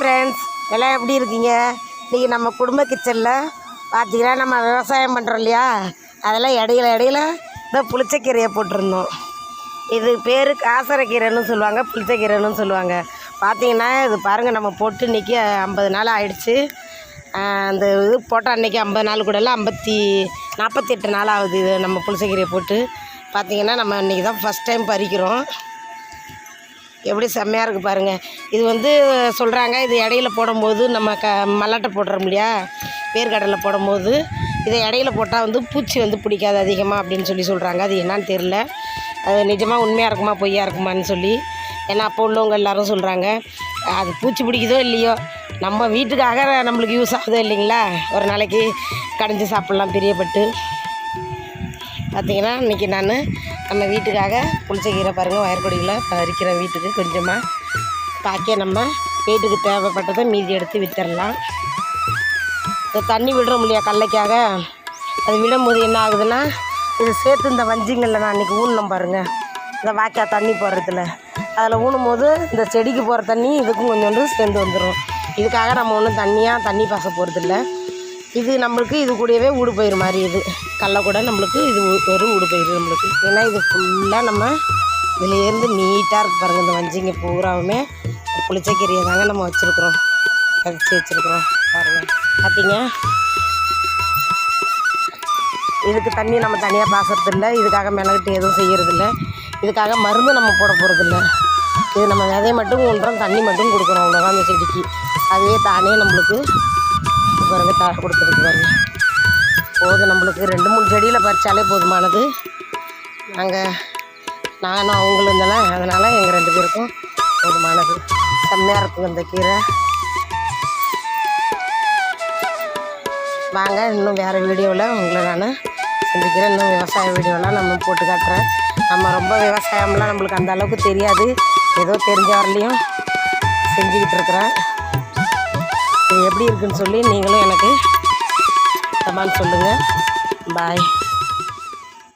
Friends, எல்லாம் எப்படி இருக்கீங்க? இன்றைக்கி நம்ம குடும்ப கிச்சனில் பார்த்தீங்கன்னா நம்ம விவசாயம் பண்ணுறோம் இல்லையா, அதெல்லாம் இடையில இந்த புளிச்சக்கீரையை போட்டிருந்தோம். இது பேர் காசரைக்கீரைன்னு சொல்லுவாங்க, புளிச்சக்கீரைன்னு சொல்லுவாங்க. பார்த்தீங்கன்னா இது பாருங்கள், நம்ம போட்டு இன்றைக்கி 50 நாள் ஆகிடுச்சு. அந்த இது போட்டால் அன்றைக்கி 50 நாள் கூட இல்லை, 48 நாள் ஆகுது. இது நம்ம புளிச்சக்கீரையை போட்டு பார்த்திங்கன்னா நம்ம இன்றைக்கி தான் ஃபஸ்ட் டைம் பறிக்கிறோம். எப்படி செம்மையாக இருக்குது பாருங்கள். இது சொல்கிறாங்க, இது இடையில போடும்போது நம்ம மல்லாட்டை போடுறோம் இல்லையா, வேர்க்கடலை போடும்போது இதை இடையில போட்டால் பூச்சி பிடிக்காது அதிகமாக அப்படின்னு சொல்கிறாங்க. அது என்னான்னு தெரில, அது நிஜமாக உண்மையாக இருக்குமா பொய்யா இருக்குமான்னு சொல்லி. ஏன்னா அப்போ உள்ளவங்க எல்லோரும் சொல்கிறாங்க, அது பூச்சி பிடிக்குதோ இல்லையோ நம்ம வீட்டுக்காக நம்மளுக்கு யூஸ் ஆகுதோ இல்லைங்களா, ஒரு நாளைக்கு கடைஞ்சி சாப்பிட்லாம் பிரியப்பட்டு. பார்த்திங்கன்னா இன்றைக்கி நம்ம வீட்டுக்காக புளிச்சக்கீரை பாருங்கள் வயற்கொடியில் பறிக்கிறேன். வீட்டுக்கு கொஞ்சமாக பாக்கிய நம்ம வீட்டுக்கு தேவைப்பட்டதை மீதி எடுத்து விற்றுடலாம். இந்த தண்ணி விடுறோம் இல்லையா கடலைக்காக, அது விடும்போது என்ன ஆகுதுன்னா, இது சேர்த்து இந்த வஞ்சிங்களில் நான் இன்றைக்கி ஊனணும் பாருங்கள், இந்த வாய்க்கா தண்ணி போடுறதுல அதில் ஊனும் போது இந்த செடிக்கு போகிற தண்ணி இதுக்கும் கொஞ்சோண்டு சேர்ந்து வந்துடும். இதுக்காக நம்ம ஒன்றும் தண்ணி பாச போகிறதில்ல. இது நம்மளுக்கு இது கூடவே ஊடு பயிர் மாதிரி, இது கடலை கூட நம்மளுக்கு இது ஒரு ஊடு பயிர் நம்மளுக்கு. ஏன்னா இது ஃபுல்லாக நம்ம இதுலேருந்து நீட்டாக இருக்குது பாருங்கள். இந்த வஞ்சிங்க பூராவுமே புளிச்சக்கீரையை தாங்க நம்ம வச்சுருக்குறோம், கழிச்சு வச்சுருக்குறோம் பாருங்கள். பார்த்தீங்க, இதுக்கு தண்ணி நம்ம தனியாக பாசறதில்லை, இதுக்காக மிளகுட்டு எதுவும் செய்கிறதில்ல, இதுக்காக மருந்து நம்ம போட போகிறதில்ல. இது நம்ம விதையை மட்டும் ஊன்றோம், தண்ணி மட்டும் கொடுக்குறோம், அவ்வளோதான் அந்த செடிக்கு. அதுவே தானே நம்மளுக்கு பாருங்கள் தாழ கொடுத்துருக்கு பாருங்கள். போதும், நம்மளுக்கு 2-3 செடியில் பறித்தாலே போதுமானது. நானும் அவங்களும் தானே, அதனால் எங்கள் 2 பேருக்கும் போதுமானது. செம்மையாக இருக்குங்க இந்த கீரை. வாங்க, இன்னும் வேறு வீடியோவில் உங்களை நான் சந்திக்கிறேன். இன்னும் விவசாய வீடியோலாம் நம்ம போட்டு காட்டுறேன். நம்ம ரொம்ப விவசாயம்லாம் நம்மளுக்கு அந்த அளவுக்கு தெரியாது, ஏதோ தெரிஞ்ச வரலையும் செஞ்சுக்கிட்டு இருக்கிறேன். இது எப்படி இருக்குன்னு சொல்லி நீங்களும் எனக்கு கமெண்ட் சொல்லுங்கள். பாய்.